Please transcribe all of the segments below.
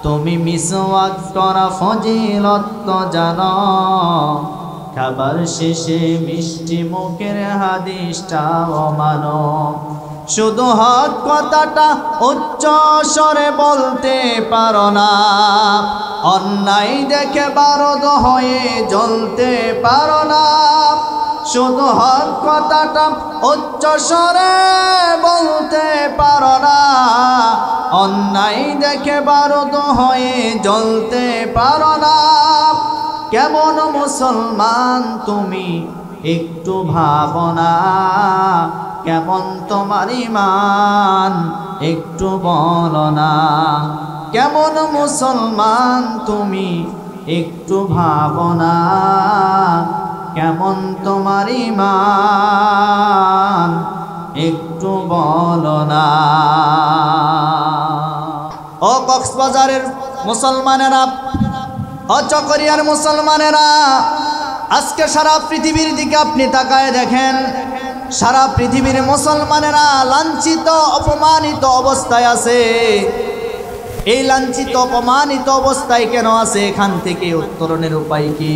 তুমি মিসওয়াক করা ফজিলত তো জানো, খাবার শেষে মিষ্টি মুখের হাদিসটাও মানো। শুধু হক কথাটা উচ্চ স্বরে বলতে পারো না, অন্যায় দেখে বারদ হয়ে জ্বলতে পারো না। শুধু হক কথাটা উচ্চ স্বরে বলতে পারো না, অন্যায় দেখে বারদ হয়ে জ্বলতে পারো না। কেমন মুসলমান তুমি একটু ভাবনা, কেমন তোমার ঈমান একটু বলো না। কেমন মুসলমান তুমি একটু ভাবনা, কেমন তোমার ঈমান একটু বলো না। ও কক্সবাজারের মুসলমানেরা, ও চকরিয়ার মুসলমানেরা, আজকে সারা পৃথিবীর দিকে আপনি তাকায় দেখেন, সারা পৃথিবীর মুসলমানেরা লাঞ্ছিত অপমানিত অবস্থায় আছে। এই লাঞ্ছিত অপমানিত অবস্থায় কেন আছে, এখান থেকে উত্তরণের উপায় কি?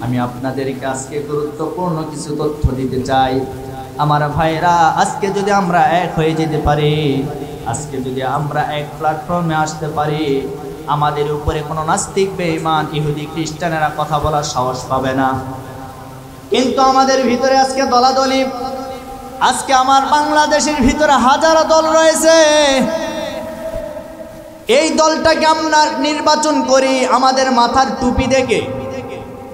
আমি আপনাদেরকে আজকে গুরুত্বপূর্ণ কিছু তথ্য দিতে চাই। আমার ভাইরা, আজকে যদি আমরা এক হয়ে যেতে পারি, আজকে যদি আমরা এক প্ল্যাটফর্মে আসতে পারি, আমাদের উপরে কোনো নাস্তিক বেঈমান ইহুদি খ্রিস্টানেরা কথা বলার সাহস পাবে না। কিন্তু আমাদের ভিতরে আজকে দলাদলি, আজকে আমার বাংলাদেশের ভিতরে হাজারো দল রয়েছে। এই দলটাকে আমরা নির্বাচন করি আমাদের মাথার টুপি দেখে।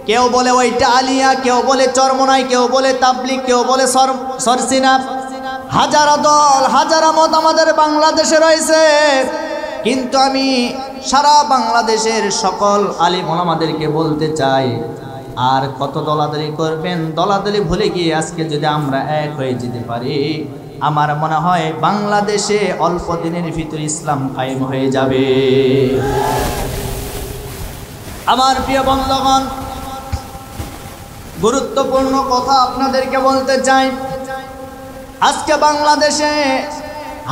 কেউ বলে ওইটা আলিয়া, কেউ বলে চরমনাই, কেউ বলে তাবলিগ, কেউ বলে সরসিনা। হাজারো দল হাজারো মত আমাদের বাংলাদেশে রয়েছে। কিন্তু আমি সারা বাংলাদেশের সকল আলিম ওলামাদেরকে বলতে চাই, আর কত দলাদলি করবেন? দলাদলি ভুলে গিয়ে আজকে যদি আমরা এক হয়ে যেতে পারি, আমার মনে হয় বাংলাদেশে অল্প দিনের ভিতরে ইসলাম কায়েম হয়ে যাবে। আমার প্রিয় বন্ধুগণ, গুরুত্বপূর্ণ কথা আপনাদেরকে বলতে চাই। আজকে বাংলাদেশে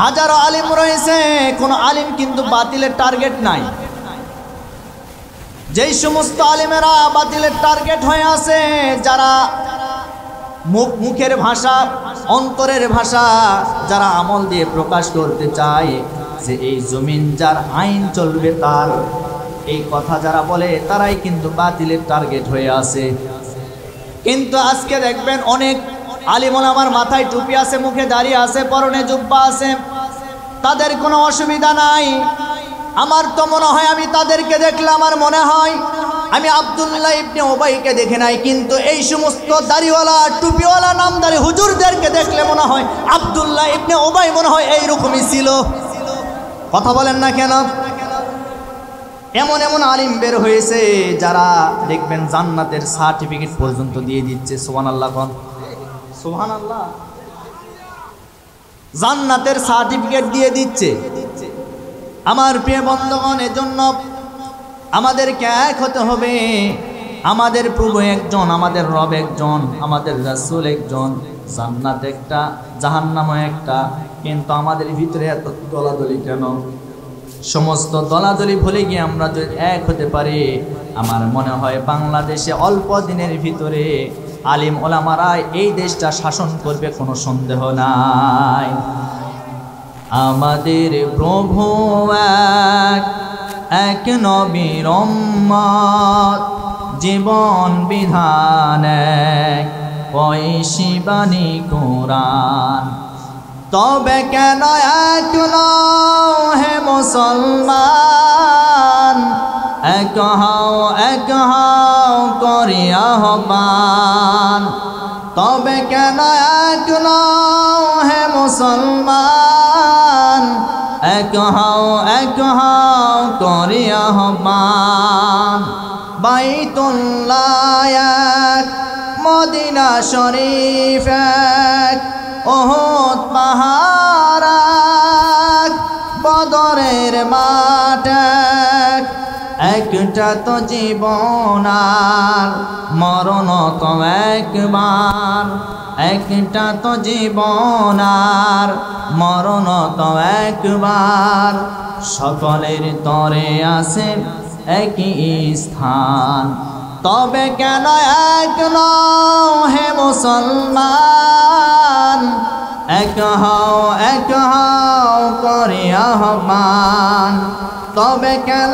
হাজারো আলিম রয়েছে, কোন আলিম কিন্তু বাতিলের টার্গেট নাই। যেই সমস্ত আলিমেরা বাতিলের টার্গেট হয়ে আছে, যারা মুখের ভাষা অন্তরের ভাষা যারা আমল দিয়ে প্রকাশ করতে চায় যে এই জমিন যার আইন চলবে তার, এই কথা যারা বলে তারাই কিন্তু বাতিলের টার্গেট হয়ে আছে। কিন্তু আজকে দেখবেন অনেক আলিম ওলামার মাথায় টুপি আছে, মুখে দাঁড়িয়ে আছে, পরনে জুব্বা আছে, তাদের কোনো অসুবিধা নাই। আমার তো মনে হয়, আমি তাদেরকে দেখলে আমার মনে হয় আমি আব্দুল্লাহ ইবনে উবাইকে দেখে নাই, কিন্তু এই সমস্ত দাড়িওয়ালা টুপিওয়ালা নামদারি হুজুরদেরকে দেখলে মনে হয় আব্দুল্লাহ ইবনে উবাই মনে হয় এইরকমই ছিল। কথা বলেন না কেন? এমন এমন আলিম বের হয়েছে যারা দেখবেন জান্নাতের সার্টিফিকেট পর্যন্ত দিয়ে দিচ্ছে। সুবহানাল্লাহ কোন? সুবহানাল্লাহ। জান্নাতের সার্টিফিকেট দিয়ে দিচ্ছে। আমার প্রিয় বন্ধুগণ, এজন্য আমাদেরকে এক হতে হবে। আমাদের প্রভু একজন, আমাদের রব একজন, আমাদের রাসূল একজন, জান্নাত একটা, জাহান্নাম একটা। কিন্তু আমাদের ভিতরে এত দলাদলি কেন? সমস্ত দলাদলি ভুলে গিয়ে আমরা যদি এক হতে পারি, আমার মনে হয় বাংলাদেশে অল্প দিনের ভিতরে আলিম ওলামারা এই দেশটা শাসন করবে, কোনো সন্দেহ নাই। আমাদের প্রভু এক নবীর উম্মত, জীবন বিধান এক, ঐশী বাণী কোরআন। তবে কেন এক নও হে মুসলমান, এক হও করি আহ্বান। তবে কেন এক নও হে মুসলমান, এক হও করি আহ্বান। বাইতুল্লাহ এক, মদিনা শরীফ এক, উহুদ পাহাড় এক, বদরের মাঠ এক। একটা তো জীবন আর মরণ তো একবার, একটা তো জীবন আর মরণ তো একবার, সকলের তরে আছে একই স্থান। তবে কেন এক নও হে মুসলমান, এক হও করে আহ্বান। তবে কেন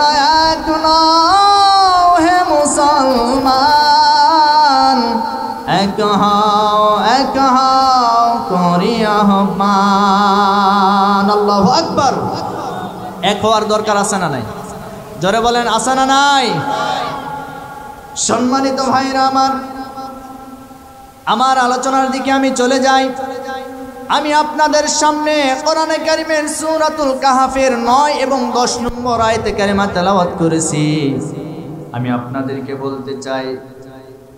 এক নও হে মুসলমান, এক হও করে আহ্বান। আল্লাহু আকবার। এক হওয়ার দরকার আছে না নাই? জোরে বলেন আছে না নাই? সম্মানিত ভাইরা আমার আলোচনার দিকে আমি চলে যাই। আমি আপনাদের সামনে কোরআনে কারীমের সূরাতুল কাহফের 9 এবং 10 নম্বর আয়াতে কারিমা তেলাওয়াত করেছি। আমি আপনাদেরকে বলতে চাই,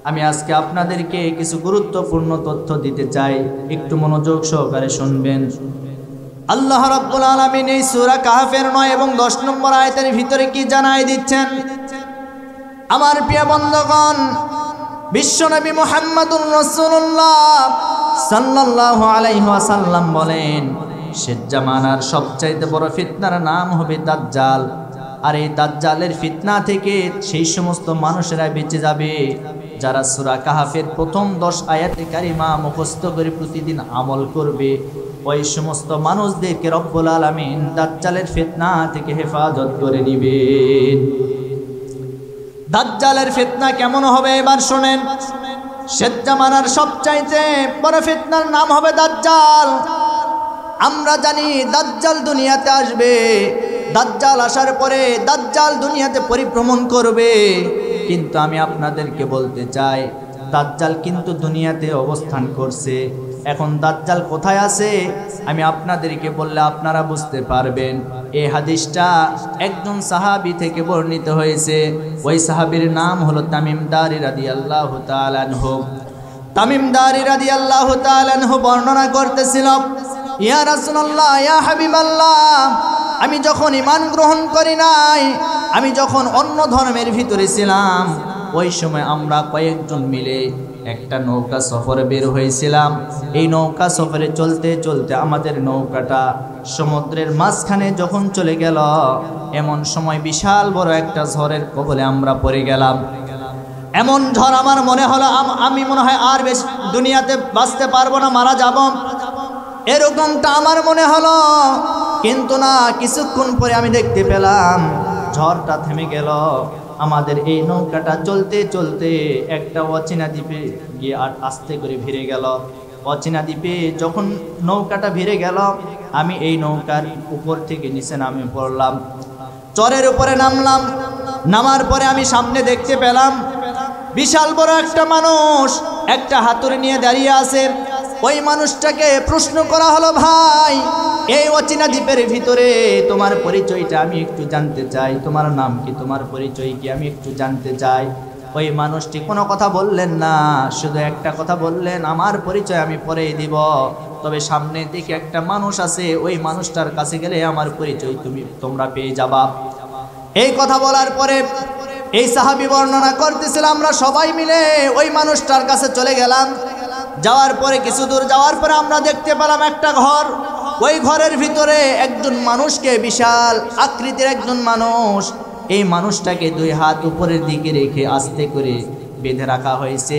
আমি আজকে আপনাদেরকে কিছু গুরুত্বপূর্ণ তথ্য দিতে চাই, একটু মনোযোগ সহকারে শুনবেন। আল্লাহ রাব্বুল আলামিন এই সূরা কাহফের 9 এবং 10 নম্বর আয়াতের ভিতরে কি জানাই দিচ্ছেন? আমার প্রিয় বন্ধুগণ, বিশ্বনবী মুহাম্মদুর রাসূলুল্লাহ সাল্লাল্লাহু আলাইহি ওয়াসাল্লাম বলেন, শেষ জামানার সবচাইতে বড় ফিতনার নাম হবে দাজ্জাল। আর এই দাজ্জালের ফিতনা থেকে সেই সমস্ত মানুষেরা বেঁচে যাবে যারা সূরা কাহফের প্রথম 10 আয়াতে কারিমা মুখস্থ করে প্রতিদিন আমল করবে। ওই সমস্ত মানুষদেরকে রব্বুল আলামিন দাজ্জালের ফিতনা থেকে হেফাজত করে নেবেন। দাজ্জালের ফিতনা কেমন হবে এবার শুনেন। শেষ জামানার সবচাইতে বড় ফিতনার নাম হবে দাজ্জাল। আমরা জানি দাজ্জাল দুনিয়াতে আসবে, দাজ্জাল আসার পরে দাজ্জাল দুনিয়াতে পরিভ্রমণ করবে। কিন্তু আমি আপনাদেরকে বলতে চাই, দাজ্জাল কিন্তু দুনিয়াতে অবস্থান করছে। এখন দাজ্জাল কোথায় আছে আমি আপনাদেরকে বললে আপনারা বুঝতে পারবেন। এই হাদিসটা একজন সাহাবী থেকে বর্ণিত হয়েছে। ওই সাহাবীর নাম হলো তামিম দারি রাদিয়াল্লাহু তাআলা আনহু। তামিম দারি রাদিয়াল্লাহু তাআলা আনহু বর্ণনা করতেছিল, ইয়া রাসূলুল্লাহ, ইয়া হাবিবাল্লাহ, আমি যখন ঈমান গ্রহণ করি নাই, আমি যখন অন্য ধর্মের ভিতরে ছিলাম, ওই সময় আমরা কয়েকজন মিলে একটা নৌকা সফরে বের হয়েছিলাম। এই নৌকা সফরে চলতে চলতে আমাদের নৌকাটা সমুদ্রের মাঝখানে যখন চলে গেল, এমন সময় বিশাল বড় একটা ঝড়ের কবলে আমরা পড়ে গেলাম। এমন ঝড় আমার মনে হলো আমি মনে হয় আর বেশি দুনিয়াতে বাঁচতে পারবো না, মারা যাব, এরকমটা আমার মনে হলো। কিন্তু না, কিছুক্ষণ পরে আমি দেখতে পেলাম ঝড়টা থেমে গেল। আমাদের এই নৌকাটা চলতে চলতে একটা অচেনা দ্বীপে গিয়ে আস্তে করে ভিড়ে গেল। অচেনা দ্বীপে যখন নৌকাটা ভিড়ে গেল, আমি এই নৌকার উপর থেকে নিচে নামে পড়লাম, চরের উপরে নামলাম। নামার পরে আমি সামনে দেখতে পেলাম বিশাল বড় একটা মানুষ একটা হাতুড়ি নিয়ে দাঁড়িয়ে আছে। ওই মানুষটাকে প্রশ্ন করা হলো, ভাই, এই অচেনা দ্বীপের ভিতরে তোমার পরিচয়টা আমি একটু জানতে চাই, তোমার নাম কি, তোমার পরিচয় কি, আমি একটু জানতে চাই। ওই মানুষটি কোনো কথা বললেন না, শুধু একটা কথা বললেন, আমার পরিচয় আমি পরেই দিব, তবে সামনের দিকে একটা মানুষ আছে, ওই মানুষটার কাছে গেলে আমার পরিচয় তোমরা পেয়ে যাবা। এই কথা বলার পরে এই সাহাবী বর্ণনা করতেছিল, আমরা সবাই মিলে ওই মানুষটার কাছে চলে গেলাম। যাওয়ার পরে কিছু দূর যাওয়ার পরে আমরা দেখতে পেলাম একটা ঘর। ওই ঘরের ভিতরে একজন মানুষকে, বিশাল আকৃতির একজন মানুষ, এই মানুষটাকে 2 হাত উপরের দিকে রেখে আস্তে করে বেঁধে রাখা হয়েছে,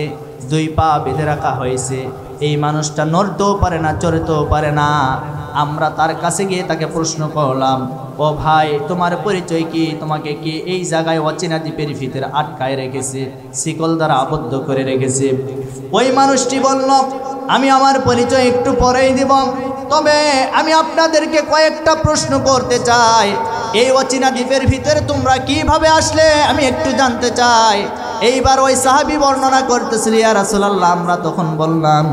2 পা বেঁধে রাখা হয়েছে। এই মানুষটা নড়তেও পারে না, চড়তেও পারে না। আমরা তার কাছে গিয়ে তাকে প্রশ্ন করলাম, ও ভাই, তোমার পরিচয় কি, তোমাকে কি এই জায়গায় অচেনা দ্বীপের ভিতরে আটকায় রেখেছে, শিকল দ্বারা আবদ্ধ করে রেখেছে? ওই মানুষটি বলল, আমি আমার পরিচয় একটু পরেই দিব, তবে আমি আপনাদেরকে কয়েকটা প্রশ্ন করতে চাই। এই অচেনা দ্বীপের ভিতরে তোমরা কিভাবে আসলে আমি একটু জানতে চাই। এইবার ওই সাহাবী বর্ণনা করতেছিল, ইয়া রাসূলুল্লাহ, আমরা তখন বললাম,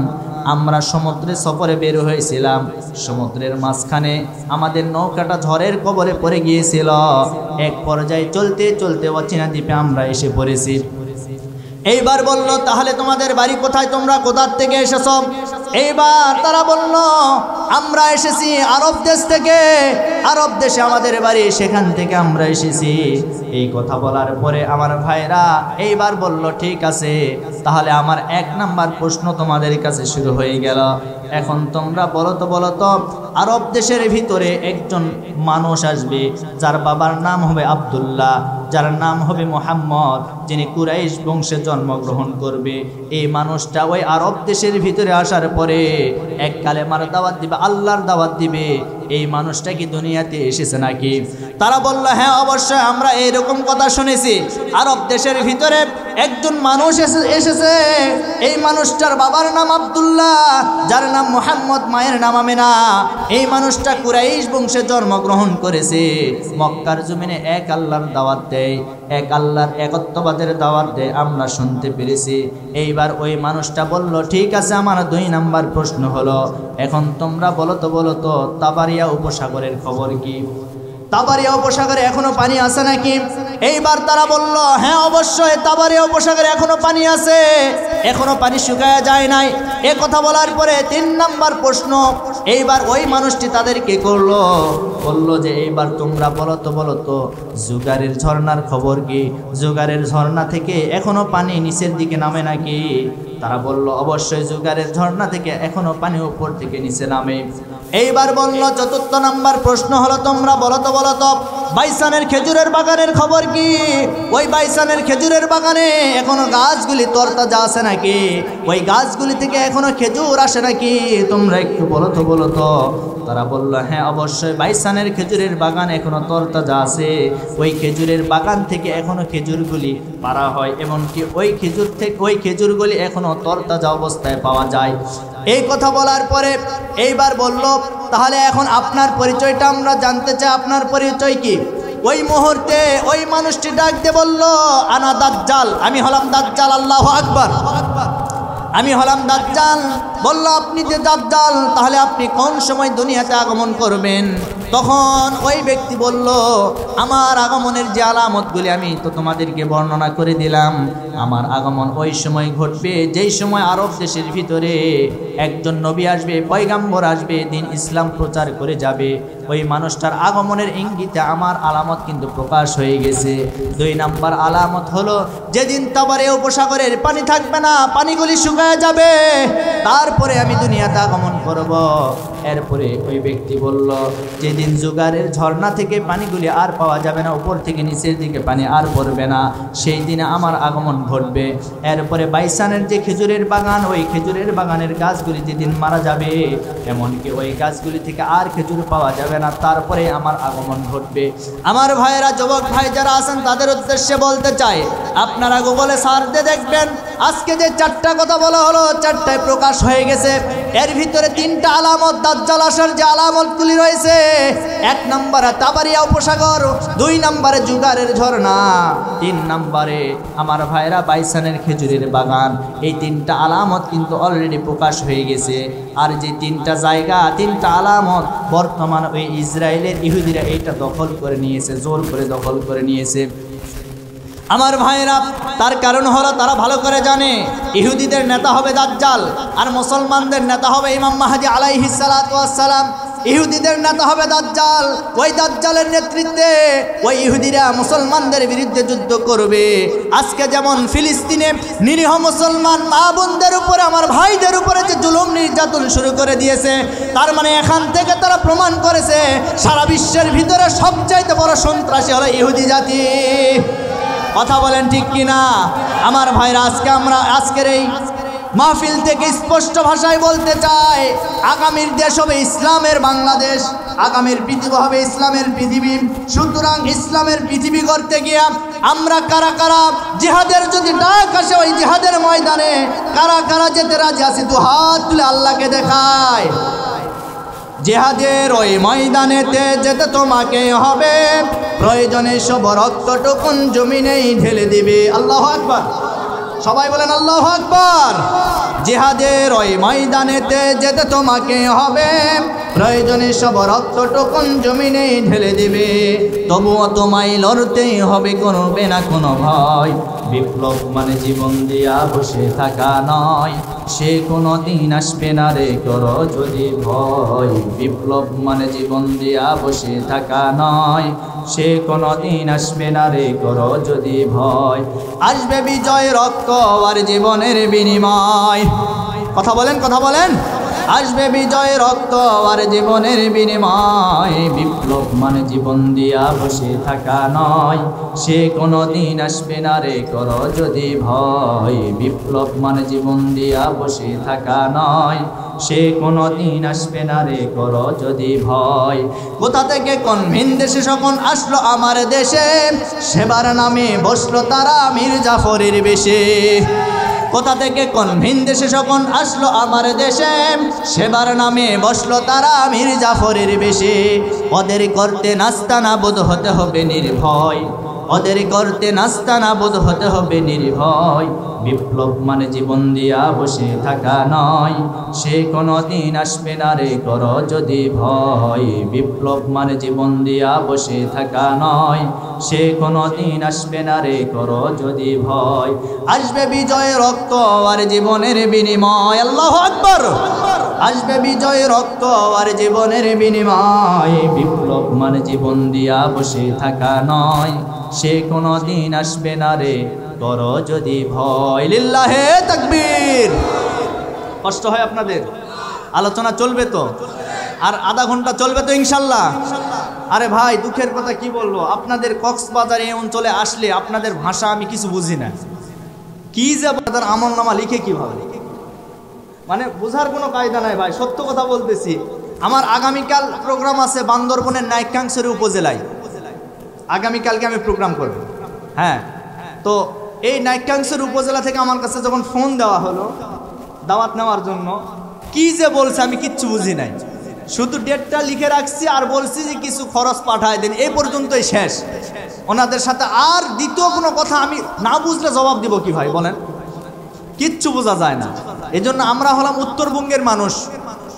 আমরা সমুদ্রে সফরে বের হয়েছিলাম, সমুদ্রের মাঝখানে আমাদের নৌকাটা ঝড়ের কবলে পড়ে গিয়েছিল। এক পর্যায়ে চলতে চলতে অচেনা দ্বীপে আমরা এসে পড়েছি। এইবার বলল, তাহলে তোমাদের বাড়ি কোথায়, তোমরা কোথা থেকে এসেছ? এইবার তারা বলল, আমরা এসেছি আরব দেশ থেকে, আরব দেশে আমাদের বাড়ি, সেখান থেকে আমরা এসেছি। এই কথা বলার পরে আমার ভাইরা এইবার বলল, ঠিক আছে, তাহলে আমার 1 নাম্বার প্রশ্ন তোমাদের কাছে শুরু হয়ে গেল। এখন তোমরা বলো তো আরব দেশের ভিতরে একজন মানুষ আসবে যার বাবার নাম হবে আব্দুল্লাহ, যার নাম হবে মুহাম্মদ, যিনি কুরাইশ বংশে জন্মগ্রহণ করবে। এই মানুষটা ওই আরব দেশের ভিতরে আসার পরে এক কালেমার দাওয়াত দিবে, আল্লাহর দাওয়াত দিবে। এই মানুষটা কি দুনিয়াতে এসেছে নাকি? তারা বলল, হ্যাঁ অবশ্যই, আমরা এইরকম কথা শুনেছি, আরব দেশের ভিতরে একজন মানুষ এসেছে। এই মানুষটার বাবার নাম আব্দুল্লাহ, যার নাম মুহাম্মদ, মায়ের নাম আমিনা। এই মানুষটা কুরাইশ বংশে জন্মগ্রহণ করেছে, মক্কার জমিনে এক আল্লাহর দাওয়াত দেয়, এক আল্লাহর একত্ববাদের দাওয়াত দেয়, আমরা শুনতে পেরেছি। এইবার ওই মানুষটা বলল, ঠিক আছে, আমার 2 নাম্বার প্রশ্ন হলো, এখন তোমরা বলো তো তাবারিয়া উপসাগরের খবর কি? তাবারিয়া উপসাগরে এখনো পানি আছে নাকি? এইবার তারা বলল, হ্যাঁ অবশ্যই, তাবারিয়া উপসাগরে এখনো পানি আছে, এখনো পানি শুকায়া যায় নাই। এ কথা বলার পরে 3 নাম্বার প্রশ্ন এইবার ওই মানুষটি তাদেরকে বললো যে এইবার তোমরা বলো তো জুগারের ঝর্ণার খবর কি? জুগারের ঝর্ণা থেকে এখনো পানি নিচের দিকে নামে নাকি? তারা বলল, অবশ্যই, জুগারের ঝর্ণা থেকে এখনো পানি উপর থেকে নিচে নামে। এইবার বলল, 4 নাম্বার প্রশ্ন হলো, তোমরা বলো তো বাইসানের খেজুরের বাগানের খবর কি? ওই বাইসানের খেজুরের বাগানে এখনো গাছগুলি তরতাজা আছে নাকি? ওই গাছগুলি থেকে এখনো খেজুর আসে নাকি? তোমরা একটু বলো তো। তারা বলল, হ্যাঁ অবশ্যই, বাইসানের খেজুরের বাগান এখনো তরতাজা আছে, ওই খেজুরের বাগান থেকে এখনো খেজুরগুলি পাড়া হয়, এমনকি ওই খেজুরগুলি এখনো তরতাজা অবস্থায় পাওয়া যায়। এই কথা বলার পরে এইবার বলল, তাহলে এখন আপনার পরিচয়টা আমরা জানতে চাই, আপনার পরিচয় কি? ওই মুহূর্তে ওই মানুষটি ডাক দিয়ে বলল, আনা দাজ্জাল, আমি হলাম দাজ্জাল। আল্লাহু আকবার, আমি হলাম দাজ্জাল। বলল, আপনি যে দাজ্জাল, তাহলে আপনি কোন সময় দুনিয়াতে আগমন করবেন? তখন ওই ব্যক্তি বলল, আমার আগমনের যে আলামতগুলি আমি তো তোমাদেরকে বর্ণনা করে দিলাম, আমার আগমন ওই সময় ঘটবে যেই সময় আরব দেশের ভিতরে একজন নবী আসবে, পয়গাম্বর আসবে, দিন ইসলাম প্রচার করে যাবে। ওই মানুষটার আগমনের ইঙ্গিতে আমার আলামত কিন্তু প্রকাশ হয়ে গেছে। 2 নাম্বার আলামত হলো, যেদিন তাবারিয়া উপসাগরের পানি থাকবে না, পানিগুলি শুকায় যাবে, তারপরে আমি দুনিয়াতে আগমন করব। এরপরে ওই ব্যক্তি বলল, যেদিন জুগারের ঝর্ণা থেকে পানিগুলি আর পাওয়া যাবে না, উপর থেকে নিচের দিকে পানি আর পড়বে না, সেই দিনে আমার আগমন ঘটবে। এরপরে বাইসানের যে খেজুরের বাগান, ওই খেজুরের বাগানের গাছগুলি যেদিন মারা যাবে, এমনকি ওই গাছগুলি থেকে আর খেজুর পাওয়া যাবে না, তারপরে আমার আগমন ঘটবে। আমার ভাইয়েরা, যুবক ভাই যারা আছেন, তাদের উদ্দেশ্যে বলতে চাই, আপনারা গুগলে সার্চ দিয়ে দেখবেন, আজকে যে 4টা কথা বলা হলো, 4টায় প্রকাশ হয়ে গেছে। এর ভিতরে 3টা আলামত, দাজ্জাল আসার যে আলামতগুলি রয়েছে, 1 নম্বরে তাবারিয়া উপসাগর, 2 নম্বরে জুগারের ঝর্ণা, 3 নম্বরে আমার ভাইরা বাইসানের খেজুরের বাগান। এই 3টা আলামত কিন্তু অলরেডি প্রকাশ হয়ে গেছে। আর যে 3টা জায়গা, 3টা আলামত বর্তমান ওই ইসরায়েলের ইহুদিরা এইটা দখল করে নিয়েছে, জোর করে দখল করে নিয়েছে। আমার ভাইরা, তার কারণ হলো তারা ভালো করে জানে ইহুদিদের নেতা হবে দাজ্জাল, আর মুসলমানদের নেতা হবে ইমাম মাহদী আলাইহিস সালাতু ওয়াস সালাম। ইহুদিদের নেতা হবে দাজ্জাল, ওই দাজ্জালের নেতৃত্বে ওই ইহুদিরা মুসলমানদের বিরুদ্ধে যুদ্ধ করবে। আজকে যেমন ফিলিস্তিনে নিরীহ মুসলমান মা বোনদের উপরে, আমার ভাইদের উপরে যে জুলুম নির্যাতন শুরু করে দিয়েছে, তার মানে এখান থেকে তারা প্রমাণ করেছে সারা বিশ্বের ভিতরে সবচাইতে বড় সন্ত্রাসী হলো ইহুদি জাতি। কথা বলেন ঠিক কিনা? আমার ভাইরা, আজকের এই মাহফিল থেকে স্পষ্ট ভাষায় বলতে চাই, আগামীর দেশ হবে ইসলামের বাংলাদেশ, আগামীর পৃথিবী হবে ইসলামের পৃথিবী। সুতরাং ইসলামের পৃথিবী করতে গিয়ে আমরা কারা কারা জিহাদের যদি ডাক আসে, ওই জিহাদের ময়দানে কারা কারা যেতে রাজি আছি, 2 হাত তুলে আল্লাহকে দেখায়। জিহাদের ওই ময়দানেতে যেতে তোমাকে হবে, প্রয়োজনে সব রক্তটুকুন জমিনেই ঢেলে দিবে। আল্লাহু আকবার, সবাই বলেন আল্লাহু আকবার। জিহাদের ওই ময়দানেতে যেতে তোমাকে হবে, প্রয়োজনে সব রক্তটুকুন জমিনেই ঢেলে দিবে। তবুও তোমায় লড়তেই হবে, করবে না কোনো ভয়, বিপ্লব মানে জীবন দিয়া বসে থাকা নয়। সে কোনো দিন আসবে না রে করো যদি ভয়। বিপ্লব মানে জীবন দিয়া বসে থাকা নয়, সে কোনো দিন আসবে না রে করো যদি ভয়। আসবে বিজয় রক্ত আর জীবনের বিনিময়। কথা বলেন, কথা বলেন। আসবে বিজয় রক্ত আর জীবনের বিনিময়। বিপ্লব মানে জীবন দিয়া বসে থাকা নয়, সে কোনো দিন আসবে না রে করো যদি ভয়। বিপ্লব মানে জীবন দিয়া বসে থাকা নয়, সে কোনো দিন আসবে না রে করো যদি ভয়। কোথা থেকে কোন ভিন দেশে সকল আসলো আমার দেশে, সেবার নামে বসলো তারা মীর জাফরের বেশে। কোথা থেকে কোন ভিন দেশে সকল আসলো আমার দেশে, সেবার নামে বসলো তারা মীর জাফরের বেশে। ওদের করতে নাস্তানা বোধ হতে হবে নির্ভয়, ওদের করতে নাস্তানা বোধ হতে হবে নির্ভয়। বিপ্লব মানে জীবন দিয়া বসে থাকা নয়, সে কোনো দিন আসবে না রে করো যদি ভয়। বিপ্লব মানে জীবন দিয়া বসে থাকা নয়, সে কোনো দিন আসবে না রে করো যদি ভয়। আসবে বিজয় রক্ত আর জীবনের বিনিময়। আল্লাহু আকবার। আসবে বিজয় রক্ত আর জীবনের বিনিময়। বিপ্লব মানে জীবন দিয়া বসে থাকা নয়, সে কোনো দিন আসবে না রে করো যদি ভয়। লিল্লাহে তাকবীর। কষ্ট হয় আপনাদের? আলোচনা চলবে তো? আর আধা ঘন্টা চলবে তো ইনশাল্লাহ? আরে ভাই, দুঃখের কথা কি বলবো, আপনাদের কক্সবাজার এই অঞ্চলে আসলে আপনাদের ভাষা আমি কিছু বুঝি না। কি যে আপনাদের আমলনামা লিখে কিভাবে, মানে বোঝার কোনো কায়দা নাই ভাই, সত্য কথা বলতেছি। আমার আগামীকাল প্রোগ্রাম আছে বান্দরবনের নাইক্ষ্যংছড়ি উপজেলায়। আগামীকালকে আমি প্রোগ্রাম করব। হ্যাঁ, তো এই নাইক্ষ্যংছড়ি উপজেলা থেকে আমার কাছে যখন ফোন দেওয়া হলো দাওয়াত নেওয়ার জন্য, কি যে বলছে আমি কিচ্ছু বুঝি নাই। শুধু ডেটটা লিখে রাখছি আর বলছি যে কিছু খরচ পাঠায় দেন, এই পর্যন্তই শেষ ওনাদের সাথে। আর দ্বিতীয় কোনো কথা আমি না বুঝলে জবাব দিব কি ভাই বলেন? কিচ্ছু বোঝা যায় না। এজন্য আমরা হলাম উত্তরবঙ্গের মানুষ,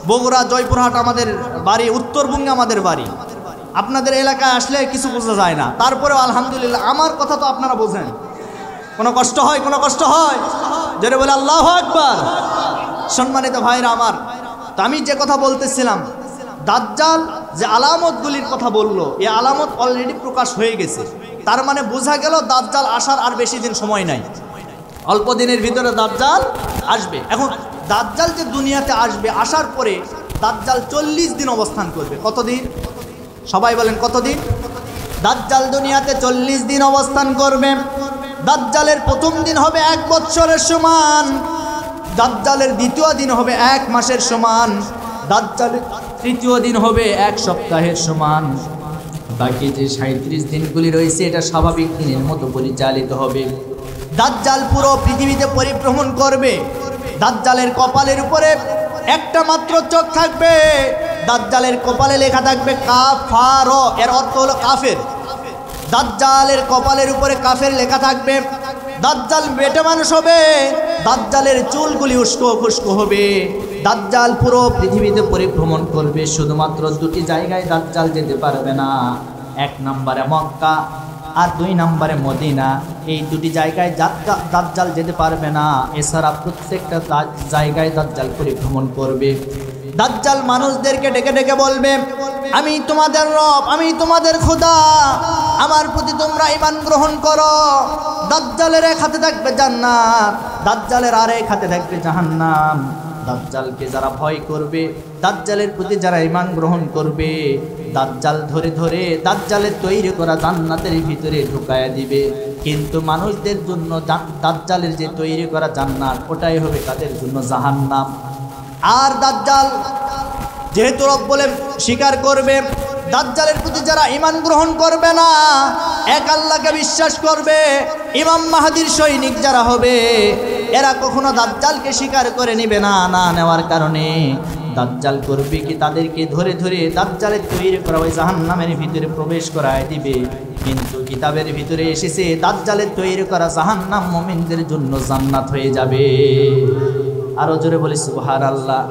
বগুড়া জয়পুরহাট আমাদের বাড়ি, উত্তরবঙ্গে আমাদের বাড়ি। আপনাদের এলাকায় আসলে কিছু বোঝা যায় না, তারপরেও আলহামদুলিল্লাহ আমার কথা তো আপনারা বোঝেন। কোনো কষ্ট হয়? কোনো কষ্ট হয়? যেটা বলে আল্লাহু আকবার। সম্মানিত ভাইরা আমার, তো আমি যে কথা বলতেছিলাম, দাজ্জাল যে আলামতগুলির কথা বললো, এই আলামত অলরেডি প্রকাশ হয়ে গেছে। তার মানে বোঝা গেল দাজ্জাল আসার আর বেশি দিন সময় নাই, অল্প দিনের ভিতরে দাজ্জাল আসবে। এখন দাজ্জাল যে দুনিয়াতে আসবে, আসার পরে দাজ্জাল 40 দিন অবস্থান করবে। কতদিন? সবাই বলেন কতদিন? দাজ্জাল দুনিয়াতে 40 দিন অবস্থান করবে। দাজ্জালের প্রথম দিন হবে 1 বৎসরের সমান, দাজ্জালের দ্বিতীয় দিন হবে 1 মাসের সমান, দাজ্জালের তৃতীয় দিন হবে 1 সপ্তাহের সমান। বাকি যে 37 দিনগুলি রয়েছে এটা স্বাভাবিক দিনের মতো পরিচালিত হবে। দাজ্জাল পুরো পৃথিবীতে পরিভ্রমণ করবে। দাজ্জালের কপালের উপরে একটা মাত্র চোখ থাকবে। দাজ্জালের কপালে লেখা থাকবে কাফার, এর অর্থ হলো কাফের। দাজ্জালের কপালের উপরে কাফের লেখা থাকবে। দাজ্জাল বেটে মানুষ হবে। দাজ্জালের চুলগুলি উস্কো খুস্কো হবে। দাজ্জাল পুরো পৃথিবীতে পরিভ্রমণ করবে। শুধুমাত্র 2টি জায়গায় দাজ্জাল যেতে পারবে না, 1 নম্বরে মক্কা আর 2 নম্বরে মদিনা। এই 2টি জায়গায় দাজ্জাল যেতে পারবে না। এছাড়া প্রত্যেকটা জায়গায় দাজ্জাল পরিভ্রমণ করবে। দাজ্জাল মানুষদেরকে ডেকে ডেকে বলবে, আমি তোমাদের রব, আমি তোমাদের খোদা, আমার প্রতি তোমরা ঈমান গ্রহণ করো। দাজ্জালের এক হাতে থাকবে জান্নাত, দাজ্জালের আরেক হাতে থাকবে জাহান্নাম। দাজ্জালকে যারা ভয় করবে, দাজ্জালের প্রতি যারা ঈমান গ্রহণ করবে, দাজ্জাল ধরে ধরে দাজ্জালের তৈরি করা জান্নাতের ভিতরে ঢুকায়া দিবে। কিন্তু মানুষদের জন্য দাজ্জালের যে তৈরি করা জান্নাত, ওটাই হবে তাদের জন্য জাহান্নাম। আর দাজ্জাল যেহেতু রব বলে স্বীকার করবে, দাজ্জালের প্রতি যারা ঈমান গ্রহণ করবে না, এক আল্লাহকে বিশ্বাস করবে, ইমাম মাহদির সৈনিক যারা হবে, এরা কখনো দাজ্জালকে স্বীকার করে নেবে না। না নেওয়ার কারণে দাজ্জাল করবে কি, তাদেরকে ধরে ধরে দাজ্জালের তৈরি করা ওই জাহান্নামের ভিতরে প্রবেশ করায় দিবে। কিন্তু কিতাবের ভিতরে এসেছে দাজ্জালের তৈরি করা জাহান্নাম মুমিনদের জন্য জান্নাত হয়ে যাবে। আরো জোরে বলি সুবহানাল্লাহ।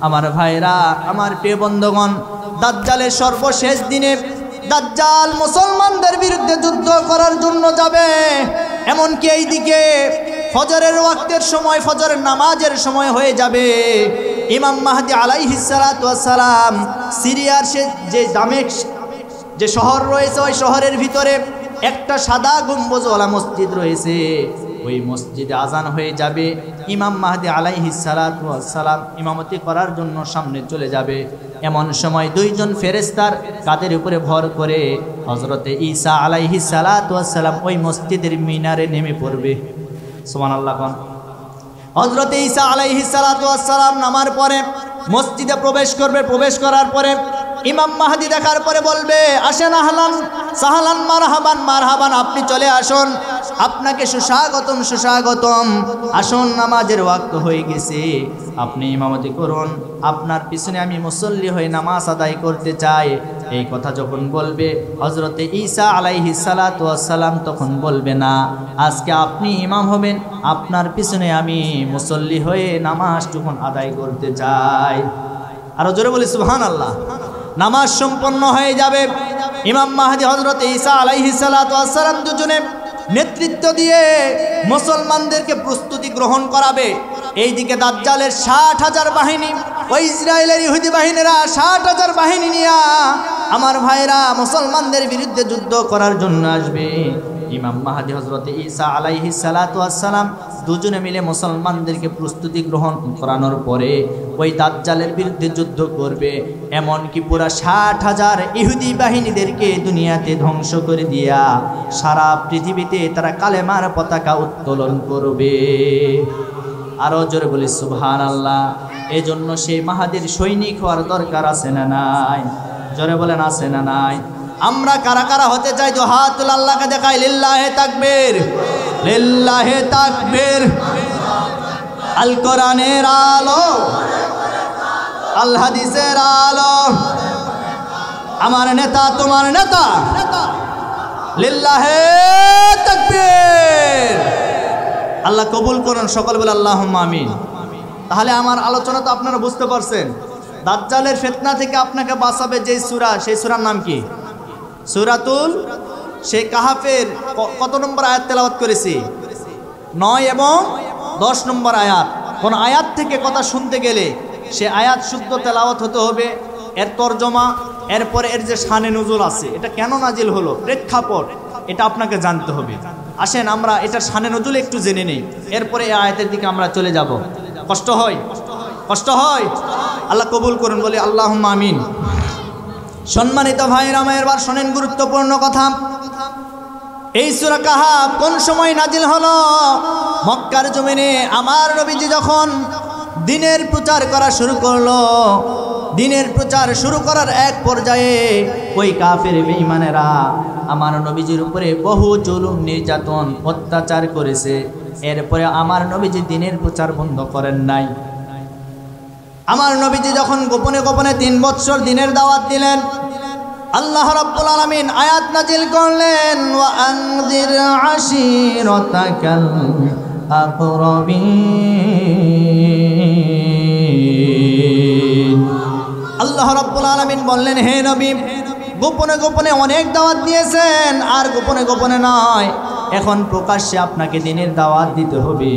আমার ভাইরা, আমার প্রিয় বন্ধুগণ, দাজ্জালের সর্বশেষ দিনে দাজ্জাল মুসলমানদের বিরুদ্ধে যুদ্ধ করার জন্য যাবে। এমনকি এইদিকে ফজরের ওয়াক্তের সময়, ফজরের নামাজের সময় হয়ে যাবে, ইমাম মাহদি আলাইহিস সালাতু ওয়াস সালাম সিরিয়ার যে দামেস্ক যে শহর রয়েছে, ওই শহরের ভিতরে একটা সাদা গম্বুজওয়ালা মসজিদ রয়েছে, ওই মসজিদে আজান হয়ে যাবে। ইমাম মাহদি আলাইহিস সালাতু ওয়াস সালাম ইমামতি করার জন্য সামনে চলে যাবে। এমন সময় দুইজন ফেরেশতার কাঁধের উপরে ভর করে হযরতে ঈসা আলাইহিস সালাতু ওয়াস সালাম ওই মসজিদের মিনারে নেমে পড়বে। সুবহানাল্লাহ। হযরতে ঈসা আলাইহিস সালাতু ওয়াস সালাম নামার পরে মসজিদে প্রবেশ করবে। প্রবেশ করার পরে ইমাম মাহদি দেখার পরে বলবে, আসেন, আহলান সাহলান মারহাবান মারহাবান, আপনি চলে আসুন, আপনাকে সুস্বাগতম সুস্বাগতম, আসুন, নামাজের ওয়াক্ত হয়ে গেছে, আপনি ইমামতি করুন, আপনার পিছনে আমি মুসল্লি হয়ে নামাজ আদায় করতে চাই। এই কথা যখন বলবে হযরতে ঈসা আলাইহিস সালাতু ওয়াস সালাম তখন বলবে, না, আজকে আপনি ইমাম হবেন, আপনার পিছনে আমি মুসল্লি হয়ে নামাজটুকুন আদায় করতে চাই। আরো জোরে বলি সুবহানাল্লাহ। নামাজ সম্পন্ন হয়ে যাবে। ইমাম মাহদি হযরত ঈসা আলাইহিস সালাতু ওয়াস সালাম দুজনে নেতৃত্ব দিয়ে মুসলমানদেরকে প্রস্তুতি গ্রহণ করাবে। এইদিকে দাজ্জালের ৬০,০০০ বাহিনী, ওই ইসরায়েলের ইহুদি বাহিনীরা ৬০,০০০ বাহিনী নিয়ে আমার ভাইরা মুসলমানদের বিরুদ্ধে যুদ্ধ করার জন্য আসবে। ইমাম মাহদি হযরত ঈসা আলাইহিস সালাতু ওয়াস সালাম দুজনে মিলে মুসলমানদেরকে প্রস্তুতি গ্রহণ করানোর পরে ওই দাজ্জালের বিরুদ্ধে যুদ্ধ করবে। এমনকি পুরা ৬০,০০০ ইহুদি বাহিনীদেরকে দুনিয়াতে ধ্বংস করে দিয়া সারা পৃথিবীতে তারা কালেমার পতাকা উত্তোলন করবে। আরো জোরে বলি সুবহানাল্লাহ। এজন্য সেই মাহাদির সৈনিক হওয়ার দরকার আছে না নাই? জোরে বলেন, আছে না নাই? আমরা কারা কারা হতে চাই? তো হাত তুলে আল্লাহকে দেখাই, লিল্লাহে তাকবীর, লিল্লাহে তাকবীর। আল কোরআনের আলো, আল হাদিসের আলো, আমার নেতা তোমার নেতা, লিল্লাহে তাকবীর। আল্লাহ কবুল করুন, সকল বলে আল্লাহুম্মা আমিন। তাহলে আমার আলোচনা তো আপনারা বুঝতে পারছেন। দাজ্জালের ফিতনা থেকে আপনাকে বাঁচাবে যে সূরা, সেই সূরার নাম কি? সূরাতুল সেই কাহাফের কত নম্বর আয়াত তেলাওয়াত করেছি? 9 এবং 10 নম্বর আয়াত। কোন আয়াত থেকে কথা শুনতে গেলে সে আয়াত শুদ্ধ তেলাওয়াত হতে হবে, এর তরজমা, এরপরে এর যে শানে নুজুল আছে, এটা কেন নাজিল হলো, প্রেক্ষাপট, এটা আপনাকে জানতে হবে। আসেন আমরা এটার শানে নুজুল একটু জেনে নেই, এরপরে এই আয়াতের দিকে আমরা চলে যাব। কষ্ট হয়? কষ্ট হয়? আল্লাহ কবুল করুন, বলি আল্লাহুম্মা আমিন। সম্মানিত ভাইরা, এবার শোনেন গুরুত্বপূর্ণ কথা। এই সূরা কাহাফ কোন সময় নাজিল হলো? মক্কার জমিনে আমার নবীজি যখন দ্বীনের প্রচার করা শুরু করলো, দ্বীনের প্রচার শুরু করার এক পর্যায়ে ওই কাফের বেঈমানেরা আমার নবীজির উপরে বহু জুলুম নির্যাতন অত্যাচার করেছে। এরপরে আমার নবীজি দ্বীনের প্রচার বন্ধ করেন নাই। আমার নবীজি যখন গোপনে গোপনে 3 বছর দ্বীনের দাওয়াত দিলেন, আল্লাহ রাব্বুল আলামিন আয়াত নাজিল করলেন, ওয়া আনজির আশিরাতাকাল আকরাবিন। আল্লাহ রাব্বুল আলামিন বললেন, হে নবী, গোপনে গোপনে অনেক দাওয়াত দিয়েছেন, আর গোপনে গোপনে নয়, এখন প্রকাশ্যে আপনাকে দ্বীনের দাওয়াত দিতে হবে।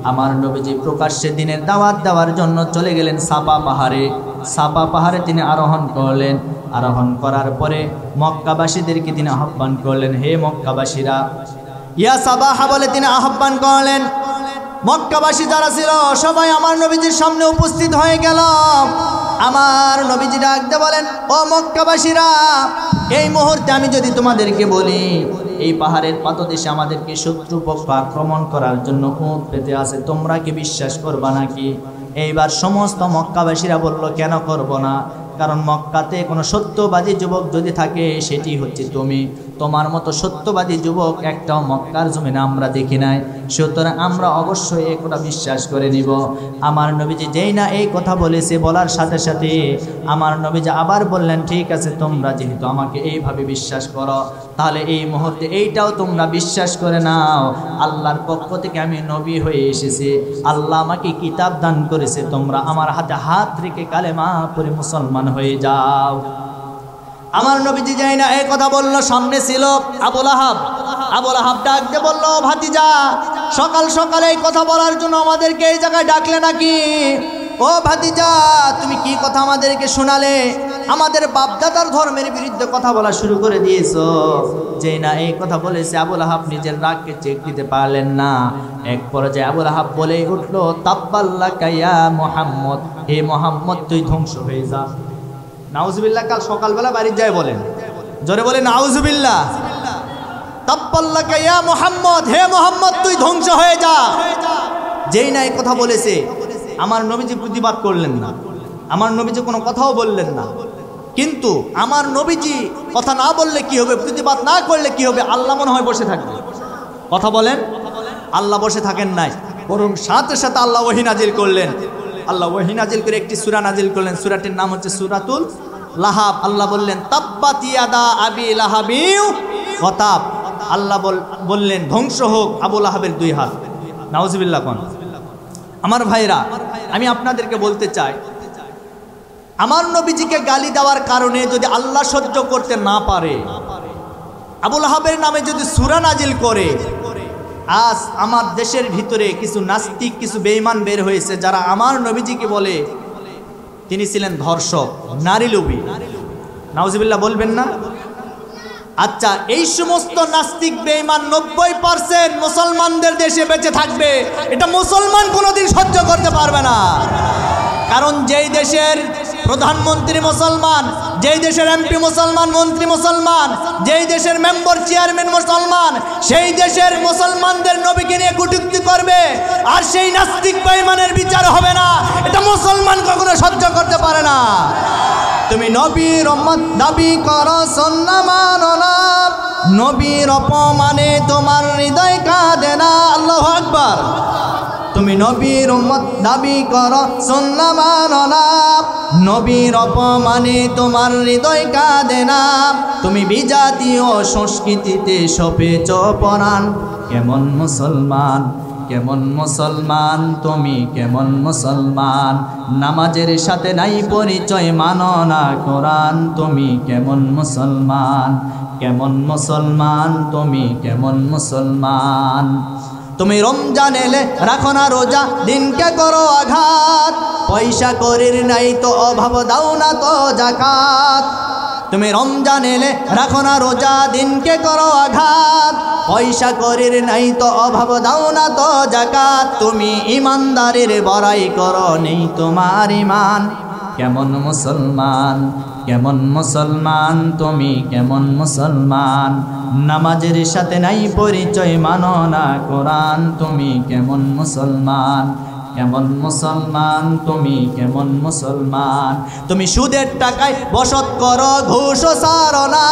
আমার নবীজি প্রকাশ্যে দ্বীনের দাওয়াত দেওয়ার জন্য চলে গেলেন সাফা পাহাড়ে। সাফা পাহাড়ে তিনি আরোহণ করলেন। আরোহণ করার পরে মক্কাবাসীদেরকে তিনি আহ্বান করলেন, হে মক্কাবাসীরা, ইয়া সাবাহা বলে তিনি আহ্বান করলেন। মক্কাবাসী যারা ছিল সবাই আমার নবীজির সামনে উপস্থিত হয়ে গেল। আমার নবীজি ডাক দিয়ে বলেন, ও মক্কাবাসীরা, এই মুহূর্তে আমি যদি তোমাদেরকে বলি এই পাহাড়ের পাদদেশে আমাদেরকে শত্রুপক্ষ আক্রমণ করার জন্য উট পেতে আছে, তোমরা কি বিশ্বাস করবা নাকি? এইবার সমস্ত মক্কাবাসীরা বলল, কেন করব না? কারণ মক্কাতে কোনো সত্যবাদী যুবক যদি থাকে সেটি হচ্ছে তুমি। তোমার মতো সত্যবাদী যুবক একটাও মক্কার জমিনে আমরা দেখি নাই, সুতরাং আমরা অবশ্যই এই কথা বিশ্বাস করে নিব। আমার নবীজি যেই না এই কথা বলেছে, বলার সাথে সাথে আমার নবীজি আবার বললেন, ঠিক আছে, তোমরা যেহেতু আমাকে এইভাবে বিশ্বাস করো, তাহলে এই মুহূর্তে এইটাও তোমরা বিশ্বাস করে নাও, আল্লাহর পক্ষ থেকে আমি নবী হয়ে এসেছি, আল্লাহ আমাকে কিতাব দান করেছে, তোমরা আমার হাতে হাত রেখে কালেমা পড়ে মুসলমান হয়ে যাও। আমার নবীজি যাই না এই কথা বলল, সামনে ছিল আবু লাহাব। আবু লাহাব ডাক দিয়ে বলল, ভাতিজা, সকাল সকালে এই কথা বলার জন্য আমাদেরকে এই জায়গায় ডাকলে নাকি? ও ভাতিজা, তুমি কি কথা আমাদেরকে শোনালে? আমাদের বাপদাদার ধর্মের বিরুদ্ধে কথা বলা শুরু করে দিয়েছো। যেই না এই কথা বলেছে, আবুল আহাব নিজের রাগকে চেক দিতে পারলেন না। এক পর্যায়ে আবুল আহাব বলে উঠলো, তাব্বাল্লাকা ইয়া মুহাম্মদ, হে মুহাম্মদ তুই ধ্বংস হয়ে যা। নাউজুবিল্লাহ। কাল সকালবেলা বাড়ি যায় বলেন, জোরে বলে নাউজুবিল্লাহ। তাব্বাল্লাকা ইয়া মুহাম্মদ, হে মুহাম্মদ তুই ধ্বংস হয়ে যা। যেই না এই কথা বলেছে, আমার নবীজি প্রতিবাদ করলেন না, আমার নবীজি কোনো কথাও বললেন না। কিন্তু আমার নবীজি কথা না বললে কি হবে, প্রতিবাদ না করলে কি হবে? আল্লাহ মনে হয় বসে থাকবে। কথা বলেন, আল্লাহ বসে থাকেন নাই, বরং সাথে সাথে আল্লাহ ওহী নাজিল করলেন। আল্লাহ ওহী নাজিল করে একটি সূরা নাজিল করলেন, সূরাটির নাম হচ্ছে সূরাতুল লাহাব। আল্লাহ বললেন, তাব্বাত ইয়াদা আবি লাহাবিউ ওয়া তাব। আল্লাহ বললেন, ধ্বংস হোক আবু লাহাবের দুই হাত। নাউজুবিল্লাহ। কোন আমার ভাইরা, আমি আপনাদেরকে বলতে চাই, আমার নবীজিকে গালি দেওয়ার কারণে যদি আল্লাহ সহ্য করতে না পারে, আবু লাহাবের নামে যদি সূরা নাজিল করে, আজ আমার দেশের ভিতরে কিছু নাস্তিক, কিছু বেঈমান বের হয়েছে, যারা আমার নবীজিকে বলে তিনি ছিলেন ধর্ষক, নারী লোভী। নাউজুবিল্লাহ বলবেন না? আচ্ছা, এই সমস্ত নাস্তিক বেঈমান 90% মুসলমানদের দেশে বেঁচে থাকবে, এটা মুসলমান কোনোদিন সহ্য করতে পারবে না। কারণ যেই দেশের প্রধানমন্ত্রী মুসলমান, যেই দেশের এমপি মুসলমান, মন্ত্রী মুসলমান, যেই দেশের মেম্বার চেয়ারম্যান মুসলমান, সেই দেশের মুসলমানদের নবীকে নিয়ে কটূক্তি করবে, আর সেই নাস্তিক বেঈমানের বিচার হবে না, এটা মুসলমান কখনো সহ্য করতে পারে না। তুমি নবীর উম্মত দাবি করো, সুন্নাহ মানো না, নবীর অপমানে তোমার হৃদয় কাঁদে না। আল্লাহু আকবার। তুমি নবীর উম্মত দাবি করো, সুন্নাহ মানো না, নবীর অপমানে তোমার হৃদয় কাঁদে না। তুমি বিজাতীয় সংস্কৃতিতে সপেছ পরাণ। কেমন মুসলমান, কেমন মুসলমান তুমি, কেমন মুসলমান? নামাজের সাথে নাই পরিচয়, মানো না কোরআন। তুমি কেমন মুসলমান, কেমন মুসলমান তুমি, কেমন মুসলমান? তুমি রমজান এলে রাখো না রোজা, দিনকে করো আঘাত। পয়সা করির নাই তো অভাব, দাও না তো যাকাত। তুমি রমজান এলে রাখো না রোজা, দিনকে করো আঘাত। পয়সা করির নাই তো অভাব, দাও না তো যাকাত। তুমি ইমানদারের বড়াই করো, নেই তোমার ঈমান। কেমন মুসলমান, কেমন মুসলমান তুমি, কেমন মুসলমান? নামাজের সাথে নাই পরিচয়, মানো না কোরআন। তুমি কেমন মুসলমান, কেমন মুসলমান তুমি, কেমন মুসলমান? তুমি সুদের টাকায় বসত করো, ঘুষ ছাড়ো না,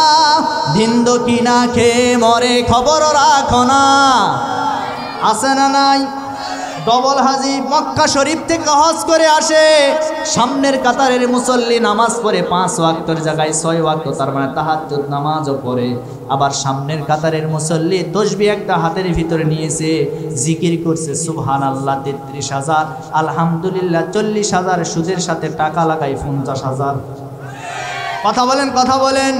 দিন দক্ষিণা খেয়ে মরে খবর রাখো না। আছে না নাই? ডবল হাজি মক্কা শরীফ থেকে হজ করে আসে, সামনের কাতারের মুসল্লি নামাজ পড়ে 5 ওয়াক্তের জায়গায় 6 ওয়াক্ত, তার মানে তাহাজ্জুদ নামাজও পড়ে। আবার সামনের কাতারের মুসল্লি তসবিহ একটা হাতের ভিতরে নিয়েছে, জিকির করছে সুবহানাল্লাহ 33,000, আলহামদুলিল্লাহ 40,000, সুদের সাথে টাকা লাগাই 50,000। কথা বলেন, কথা বলেন।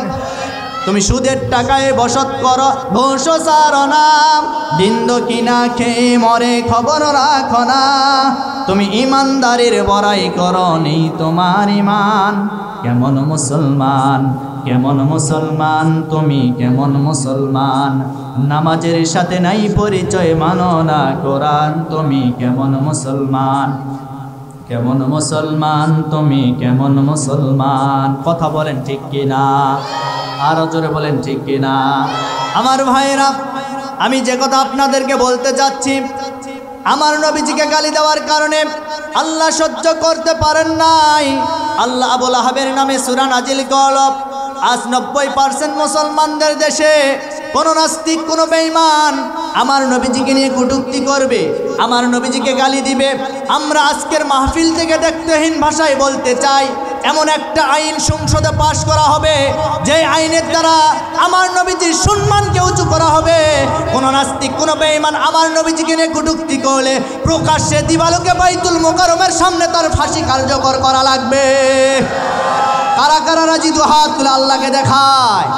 তুমি সুদের টাকায় বসত করো, ঘুষ ছাড়ো না, দিন দক্ষিণা খেয়ে মরে খবর রাখো না। তুমি ইমানদারের বড়াই করো, নেই তোমার ঈমান। কেমন মুসলমান, কেমন মুসলমান তুমি, কেমন মুসলমান? নামাজের সাথে নাই পরিচয়, মানো না কোরআন। তুমি কেমন মুসলমান, কেমন মুসলমান তুমি, কেমন মুসলমান? কথা বলেন ঠিক কিনা? আরো জোরে বলেন ঠিক কিনা? আমার ভাইরা, আমি যে কথা আপনাদেরকে বলতে যাচ্ছি, আমার নবীজিকে গালি দেওয়ার কারণে আল্লাহ সহ্য করতে পারেন নাই। আল্লাহ আবু লাহাবের নামে সূরা নাজিল করল। আজ 90% মুসলমানদের দেশে কোন নাস্তিক, কোন বেঈমান আমার নবীজিকে নিয়ে কটূক্তি করবে, আমার নবীজিকে গালি দিবে। আমরা আজকের মাহফিল থেকে দেখতেহীন ভাষায় বলতে চাই, এমন একটা আইন সংসদে পাশ করা হবে, যে আইনের দ্বারা আমার নবীজির সম্মানকে উঁচু করা হবে। কোন নাস্তিক, কোন বেঈমান আমার নবীজিকে নিয়ে কটূক্তি করলে প্রকাশ্যে দিবালোকে বাইতুল মুকাররমের সামনে তার ফাঁসি কার্যকর করা লাগবে। কারা কারা রাজি? দু হাত তুলে আল্লাহকে দেখায়।